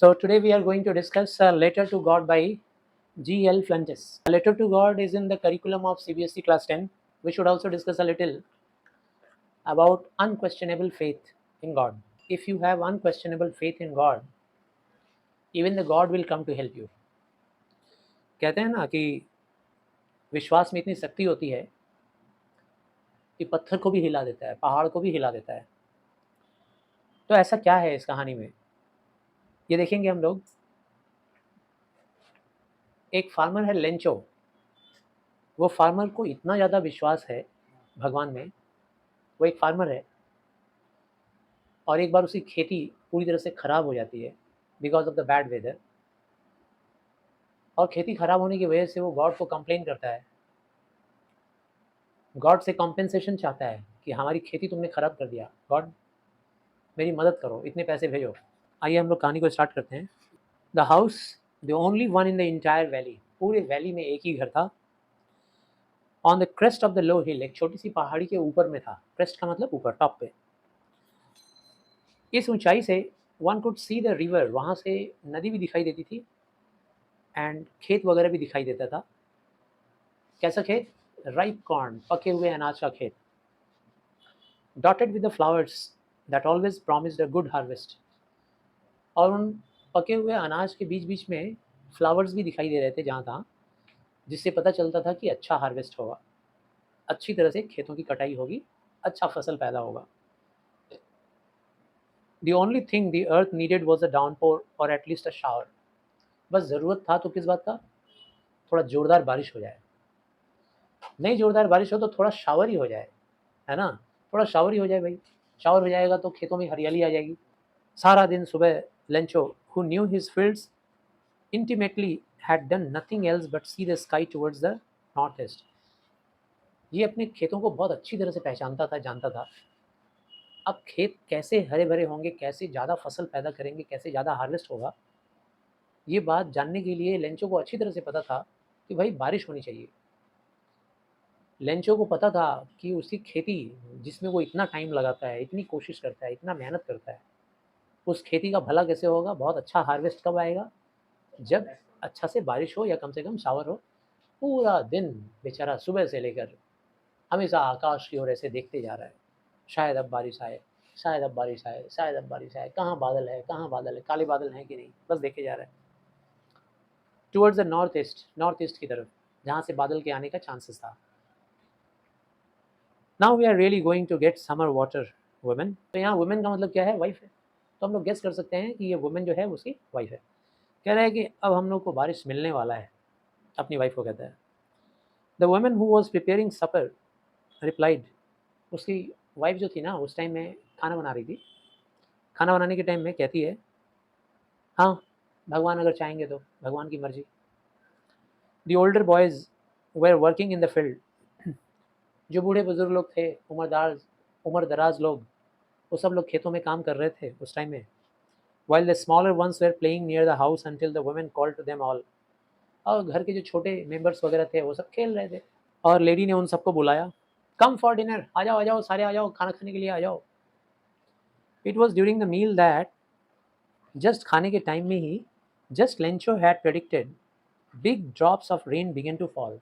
So today we are going to discuss a letter to God by G.L. Fuentes. A letter to God is in the curriculum of CBSE class 10. We should also discuss a little about unquestionable faith in God. If you have unquestionable faith in God, even the God will come to help you. कहते हैं ना कि विश्वास में इतनी शक्ति होती है कि पत्थर को भी हिला देता है, पहाड़ को भी हिला देता है। तो ऐसा क्या है इस कहानी में, ये देखेंगे हम लोग। एक फार्मर है लेंचो। वो फार्मर को इतना ज़्यादा विश्वास है भगवान में। वो एक फार्मर है और एक बार उसकी खेती पूरी तरह से ख़राब हो जाती है because of the bad weather. और खेती ख़राब होने की वजह से वो गॉड को कंप्लेन करता है, गॉड से कॉम्पेंसेशन चाहता है कि हमारी खेती तुमने ख़राब कर दिया, गॉड मेरी मदद करो, इतने पैसे भेजो। आइए हम लोग कहानी को स्टार्ट करते हैं। The house, the only one in the entire valley, पूरे वैली में एक ही घर था। On the crest of the low hill, एक छोटी सी पहाड़ी के ऊपर में था। क्रेस्ट का मतलब ऊपर, टॉप पे। इस ऊंचाई से one could see the river, वहाँ से नदी भी दिखाई देती थी एंड खेत वगैरह भी दिखाई देता था। कैसा खेत? राइप कॉर्न, पके हुए अनाज का खेत। Dotted with the flowers that always promised a good harvest, और उन पके हुए अनाज के बीच बीच में फ्लावर्स भी दिखाई दे रहे थे जहाँ तहाँ, जिससे पता चलता था कि अच्छा हार्वेस्ट होगा, अच्छी तरह से खेतों की कटाई होगी, अच्छा फसल पैदा होगा। The only thing the earth needed was a downpour or at least a shower. बस ज़रूरत था तो किस बात का? थोड़ा ज़ोरदार बारिश हो जाए। नहीं ज़ोरदार बारिश हो तो थोड़ा शावर ही हो जाए, है ना? थोड़ा शावर ही हो जाए भाई। शावर हो जाएगा तो खेतों में हरियाली आ जाएगी। सारा दिन सुबह Lencho, who knew his fields intimately, had done nothing else but see the sky towards the northeast. ये अपने खेतों को बहुत अच्छी तरह से पहचानता था, जानता था। अब खेत कैसे हरे भरे होंगे, कैसे ज़्यादा फसल पैदा करेंगे, कैसे ज़्यादा हार्वेस्ट होगा, ये बात जानने के लिए लेंचो को अच्छी तरह से पता था कि भाई बारिश होनी चाहिए। लेंचो को पता था कि उसकी खेती, जिसमें वो इतना टाइम लगाता है, इतनी कोशिश करता है, इतना मेहनत करता है, उस खेती का भला कैसे होगा, बहुत अच्छा हार्वेस्ट कब आएगा? जब अच्छा से बारिश हो या कम से कम शावर हो। पूरा दिन बेचारा सुबह से लेकर हमेशा आकाश की ओर ऐसे देखते जा रहा है, शायद अब बारिश आए, शायद अब बारिश आए, शायद अब बारिश आए, कहाँ बादल है, कहाँ बादल है, काले बादल हैं कि नहीं, बस देखे जा रहा है towards the north east, north east की तरफ, जहाँ से बादल के आने का चांसेस था। Now we are really going to get summer water women. तो यहाँ वुमेन का मतलब क्या है? वाइफ है। तो हम लोग गेस कर सकते हैं कि ये वुमेन जो है उसकी वाइफ है। कह रहा है कि अब हम लोग को बारिश मिलने वाला है, अपनी वाइफ को कहता है। The women who was preparing supper replied, उसकी वाइफ जो थी ना उस टाइम में खाना बना रही थी। खाना बनाने के टाइम में कहती है, हाँ भगवान अगर चाहेंगे तो, भगवान की मर्जी। The older boys where working in the field, जो बूढ़े बुजुर्ग लोग थे, उम्र दराज लोग, वो सब लोग खेतों में काम कर रहे थे उस टाइम में। While the smaller ones were playing near the house until the women called to them all, और घर के जो छोटे मेंबर्स वगैरह थे वो सब खेल रहे थे और लेडी ने उन सबको बुलाया, कम फॉर डिनर, आ जाओ सारे आ जाओ, खाना खाने के लिए आ जाओ। It was during the meal that, just खाने के टाइम में ही, just Lencho had predicted big drops of rain began to fall.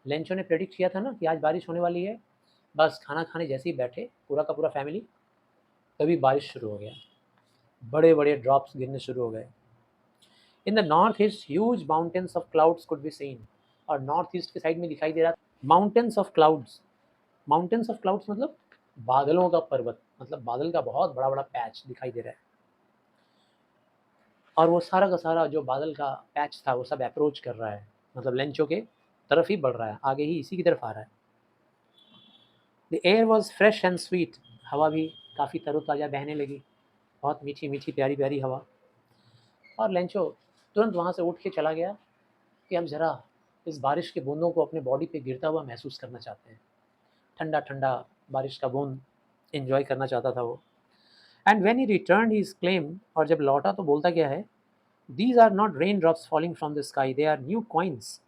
Lencho ने प्रेडिक्ट किया था ना कि आज बारिश होने वाली है। बस खाना खाने जैसे ही बैठे पूरा का पूरा फैमिली, तभी बारिश शुरू हो गया। बड़े बड़े ड्रॉप्स गिरने शुरू हो गए। In the north east huge mountains of clouds could be seen, और नॉर्थ ईस्ट के साइड में दिखाई दे रहा mountains of clouds. Mountains of clouds मतलब बादलों का पर्वत, मतलब बादल का बहुत बड़ा बड़ा पैच दिखाई दे रहा है। और वो सारा का सारा जो बादल का पैच था वो सब अप्रोच कर रहा है, मतलब लेंचो के तरफ ही बढ़ रहा है, आगे ही इसी की तरफ आ रहा है। The air was fresh and sweet, हवा भी काफ़ी तरोताज़ा बहने लगी, बहुत मीठी मीठी प्यारी प्यारी हवा। और लेंचो तुरंत वहाँ से उठ के चला गया कि हम ज़रा इस बारिश के बूंदों को अपने बॉडी पे गिरता हुआ महसूस करना चाहते हैं। ठंडा ठंडा बारिश का बूंद एंजॉय करना चाहता था वो। And when he returned he claim, और जब लौटा तो बोलता क्या है, these are not rain drops falling from the sky, they are new coins,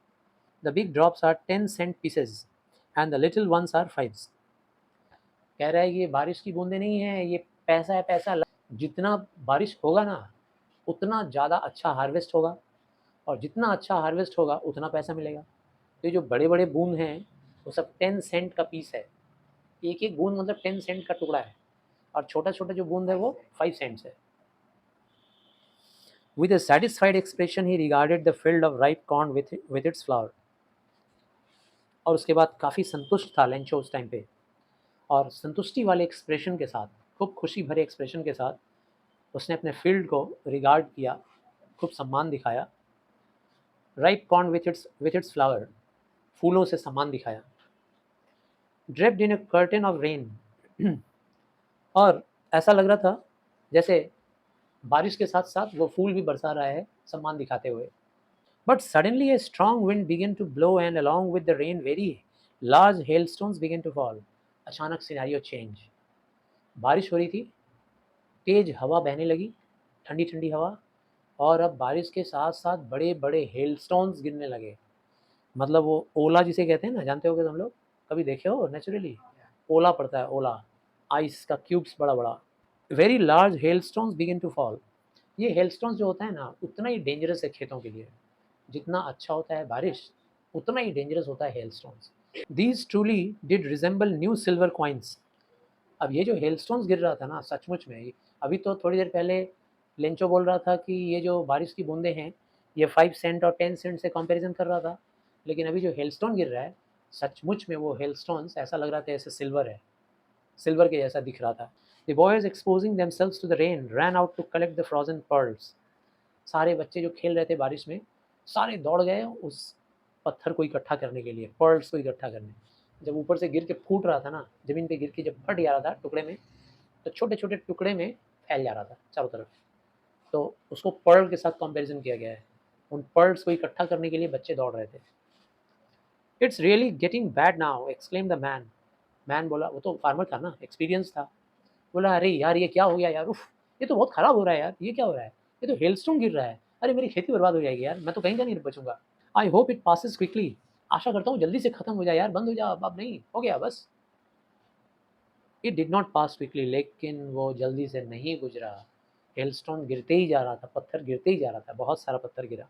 the big drops are 10 cent pieces and the little ones are fives. कह रहा है कि ये बारिश की बूंदें नहीं है, ये पैसा है, पैसा। जितना बारिश होगा ना उतना ज़्यादा अच्छा हार्वेस्ट होगा, और जितना अच्छा हार्वेस्ट होगा उतना पैसा मिलेगा। तो ये जो बड़े बड़े बूंद हैं वो सब 10 सेंट का पीस है, एक एक बूंद मतलब 10 सेंट का टुकड़ा है, और छोटा छोटा जो बूंद है वो 5 सेंट्स है। With a satisfied expression he regarded the field of ripe corn with its flower। और उसके बाद काफ़ी संतुष्ट था लेंचो उस टाइम पे, और संतुष्टि वाले एक्सप्रेशन के साथ, खूब खुशी भरे एक्सप्रेशन के साथ उसने अपने फील्ड को रिगार्ड किया, खूब सम्मान दिखाया। Ripe corn with its flower, फूलों से सम्मान दिखाया। Draped in a curtain of rain, और ऐसा लग रहा था जैसे बारिश के साथ साथ वो फूल भी बरसा रहा है सम्मान दिखाते हुए। But suddenly a strong wind began to blow and along with the rain very large hailstones began to fall। अचानक सिनेरियो चेंज, बारिश हो रही थी, तेज हवा बहने लगी, ठंडी ठंडी हवा, और अब बारिश के साथ साथ बड़े बड़े हेलस्टोन्स गिरने लगे। मतलब वो ओला जिसे कहते हैं ना, जानते होगे तुम लोग, कभी देखे हो नेचुरली, ओला पड़ता है, ओला, आइस का क्यूब्स बड़ा बड़ा। Very large hailstones begin to fall. ये हेलस्टोन्स जो होता है ना उतना ही डेंजरस है खेतों के लिए, जितना अच्छा होता है बारिश उतना ही डेंजरस होता है hailstones. These truly did resemble new silver coins. अब ये जो हेलस्टोन्स गिर रहा था ना सचमुच में, अभी तो थोड़ी देर पहले लेंचो बोल रहा था कि ये जो बारिश की बूंदें हैं ये 5 सेंट और 10 सेंट से कंपैरिजन कर रहा था, लेकिन अभी जो हेलस्टोन गिर रहा है सचमुच में वो हेलस्टोन्स ऐसा लग रहा था जैसे सिल्वर है, सिल्वर के जैसा दिख रहा था। The boys exposing themselves to the rain ran out to collect the frozen pearls. सारे बच्चे जो खेल रहे थे बारिश में सारे दौड़ गए उस पत्थर को इकट्ठा करने के लिए, पर्ल्स को इकट्ठा करने। जब ऊपर से गिर के फूट रहा था ना, ज़मीन पे गिर के जब फट जा रहा था टुकड़े में, तो छोटे छोटे टुकड़े में फैल जा रहा था चारों तरफ, तो उसको पर्ल के साथ कंपैरिजन किया गया है। उन पर्ल्स को इकट्ठा करने के लिए बच्चे दौड़ रहे थे। It's really getting bad now exclaim the man. Man बोला, वो तो फार्मर था ना, एक्सपीरियंस था, बोला अरे यार ये क्या हो गया यार, उफ ये तो बहुत ख़राब हो रहा है यार, ये क्या हो रहा है, ये तो हेलस्टोन गिर रहा है, अरे मेरी खेती बर्बाद हो जाएगी यार, मैं तो कहीं का नहीं बचूंगा। I hope it passes quickly. आशा करता हूँ जल्दी से खत्म हो जाए यार, बंद हो जाए, अब नहीं हो गया बस। It did not pass quickly, लेकिन वो जल्दी से नहीं गुजरा। हेलस्टोन गिरते ही जा रहा था, पत्थर गिरते ही जा रहा था, बहुत सारा पत्थर गिरा।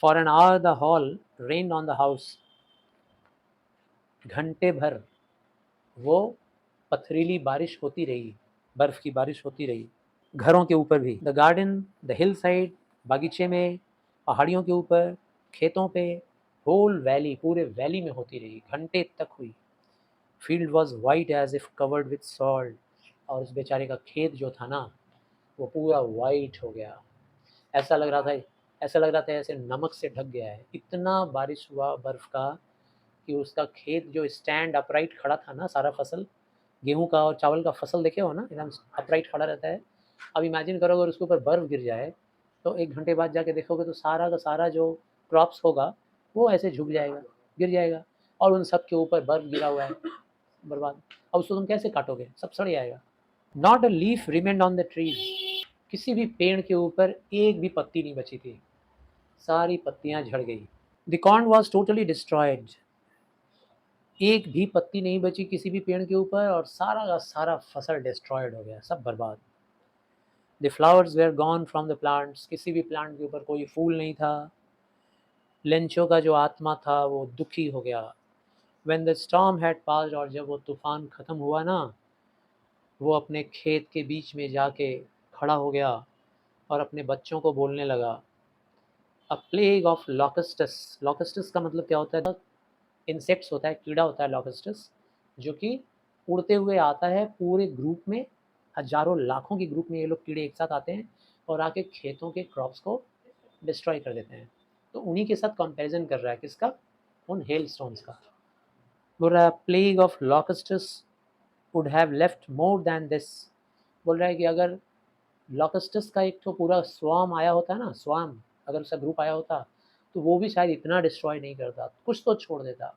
For an hour the hall rain on the house. घंटे भर वो पथरीली बारिश होती रही, बर्फ की बारिश होती रही घरों के ऊपर भी। The garden, the hill side, बागीचे में, पहाड़ियों के ऊपर, खेतों पे, होल वैली, पूरे वैली में होती रही, घंटे तक हुई। Field was white as if covered with salt. और उस बेचारे का खेत जो था ना वो पूरा वाइट हो गया, ऐसा लग रहा था, ऐसा लग रहा था ऐसे नमक से ढक गया है। इतना बारिश हुआ बर्फ़ का कि उसका खेत जो स्टैंड अपराइट खड़ा था ना, सारा फसल, गेहूँ का और चावल का फसल देखे हो ना, एकदम अपराइट खड़ा रहता है। अब इमेजिन करो अगर उसके ऊपर बर्फ़ गिर जाए तो 1 घंटे बाद जाके देखोगे तो सारा का सारा जो क्रॉप्स होगा वो ऐसे झुक जाएगा, गिर जाएगा, और उन सब के ऊपर बर्फ़ गिरा हुआ है, बर्बाद। अब उसको तुम कैसे काटोगे, सब सड़ जाएगा। Not a leaf remained on the trees. किसी भी पेड़ के ऊपर एक भी पत्ती नहीं बची थी, सारी पत्तियां झड़ गई। The corn was totally destroyed. एक भी पत्ती नहीं बची किसी भी पेड़ के ऊपर, और सारा का सारा फसल डिस्ट्रॉयड हो गया, सब बर्बाद। The flowers were gone from the plants. किसी भी प्लांट के ऊपर कोई फूल नहीं था। लेंचो का जो आत्मा था वो दुखी हो गया। When the storm had passed, और जब वो तूफान ख़त्म हुआ ना, वो अपने खेत के बीच में जाके खड़ा हो गया और अपने बच्चों को बोलने लगा। अ प्लेग ऑफ लॉकस्टस। लॉकस्टस का मतलब क्या होता है, इंसेक्ट्स होता है, कीड़ा होता है लॉकस्टस, जो कि उड़ते हुए आता है पूरे ग्रुप में, हज़ारों लाखों के ग्रुप में ये लोग कीड़े एक साथ आते हैं और आके खेतों के क्रॉप्स को डिस्ट्रॉय कर देते हैं। तो उन्हीं के साथ कंपैरिजन कर रहा है, किसका, उन हेल स्टोन्स का। बोल रहा है plague of locusts would have left more than this. बोल रहा है कि अगर लॉकस्टस का एक तो पूरा स्वाम आया होता है ना, स्वाम, अगर उसका ग्रुप आया होता तो वो भी शायद इतना डिस्ट्रॉय नहीं करता, कुछ तो छोड़ देता।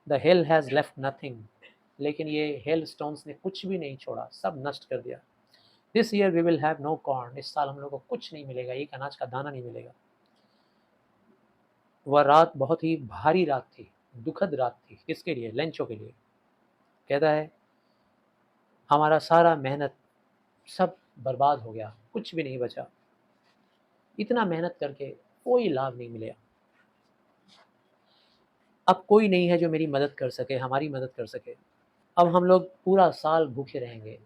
The hill has left nothing. लेकिन ये हेल स्टोन्स ने कुछ भी नहीं छोड़ा, सब नष्ट कर दिया। This year we will have no corn. इस साल हम लोग को कुछ नहीं मिलेगा, एक अनाज का दाना नहीं मिलेगा। वह रात बहुत ही भारी रात थी, दुखद रात थी। किसके लिए, लेंचो के लिए। कहता है हमारा सारा मेहनत सब बर्बाद हो गया, कुछ भी नहीं बचा। इतना मेहनत करके कोई लाभ नहीं मिला। अब कोई नहीं है जो मेरी मदद कर सके, हमारी मदद कर सके। अब हम लोग पूरा साल भूखे रहेंगे।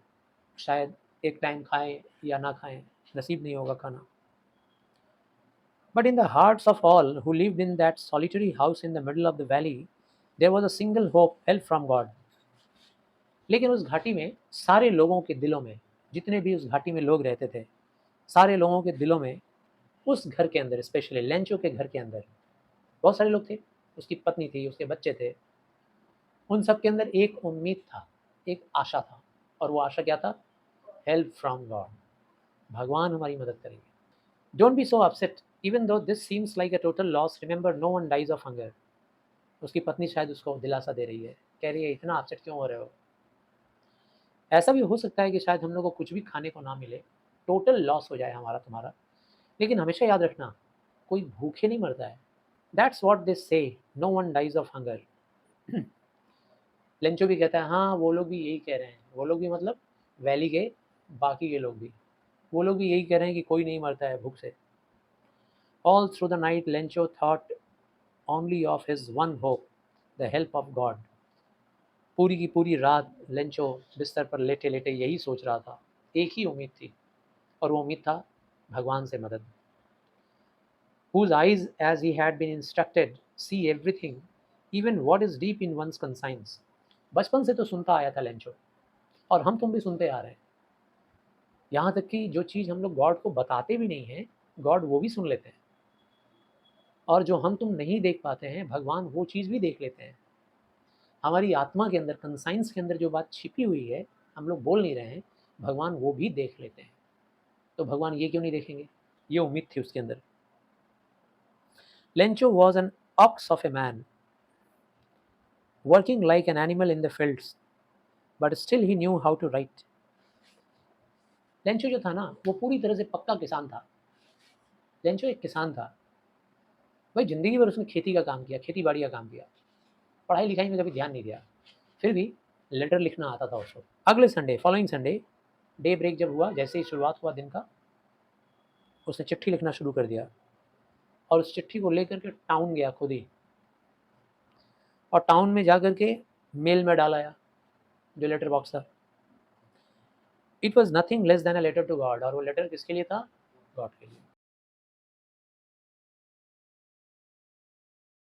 शायद एक टाइम खाएँ या ना खाएँ, नसीब नहीं होगा खाना। But in the hearts of all who lived in that solitary house in the middle of the valley, there was a single hope, help from God. लेकिन उस घाटी में सारे लोगों के दिलों में, जितने भी उस घाटी में लोग रहते थे, सारे लोगों के दिलों में, उस घर के अंदर, स्पेशली लेंचो के घर के अंदर बहुत सारे लोग थे। उसकी पत्नी थी, उसके बच्चे थे। उन सब के अंदर एक उम्मीद था, एक आशा था, और वो आशा क्या था? हेल्प फ्रॉम गॉड, भगवान हमारी मदद करेंगे। Don't be so upset even though this seems like a total loss, remember no one dies of hunger. उसकी पत्नी शायद उसको दिलासा दे रही है, कह रही है इतना अपसेट क्यों हो रहे हो? ऐसा भी हो सकता है कि शायद हम लोग को कुछ भी खाने को ना मिले, टोटल लॉस हो जाए हमारा तुम्हारा, लेकिन हमेशा याद रखना, कोई भूखे नहीं मरता है। That's what they say, no one dies of hunger. Lencho भी कहता है हाँ, वो लोग भी यही कह रहे हैं। वो लोग भी मतलब वैली के बाकी के लोग भी, वो लोग भी यही कह रहे हैं कि कोई नहीं मरता है भूख से। All through the night Lencho thought only of his one hope, the help of God. पूरी की पूरी रात लेंचो बिस्तर पर लेटे लेटे यही सोच रहा था, एक ही उम्मीद थी, और वो उम्मीद था भगवान से मदद। Whose eyes, as he had been instructed, see everything, even what is deep in one's conscience. बचपन से तो सुनता आया था लेंचो, और हम तुम भी सुनते आ रहे हैं। यहाँ तक कि जो चीज़ हम लोग गॉड को बताते भी नहीं हैं, गॉड वो भी सुन लेते हैं। और जो हम तुम नहीं देख पाते हैं, भगवान वो चीज़ भी देख लेते हैं। हमारी आत्मा के अंदर, कंसाइंस के अंदर जो बात छिपी हुई है, हम लोग बोल नहीं रहे हैं, भगवान वो भी देख लेते हैं। तो भगवान ये क्यों नहीं देखेंगे? ये उम्मीद थी उसके अंदर। Lencho was an ox of a man, working like an animal in the fields, but still he knew how to write. Lencho जो था ना, वो पूरी तरह से पक्का किसान था। लेंचो एक किसान था भाई, जिंदगी भर उसने खेती का काम किया, खेती बाड़ी का काम किया, पढ़ाई लिखाई में कभी ध्यान नहीं दिया, फिर भी लेटर लिखना आता था उसको। अगले Sunday, following Sunday, daybreak जब हुआ, जैसे ही शुरुआत हुआ दिन का, उसने चिट्ठी लिखना शुरू कर दिया, और उस चिट्ठी को लेकर के टाउन गया खुद ही, और टाउन में जा करके मेल में डालाया, जो लेटर बॉक्स था। It was nothing less than a letter to God, और वो लेटर किसके लिए था? गॉड के लिए।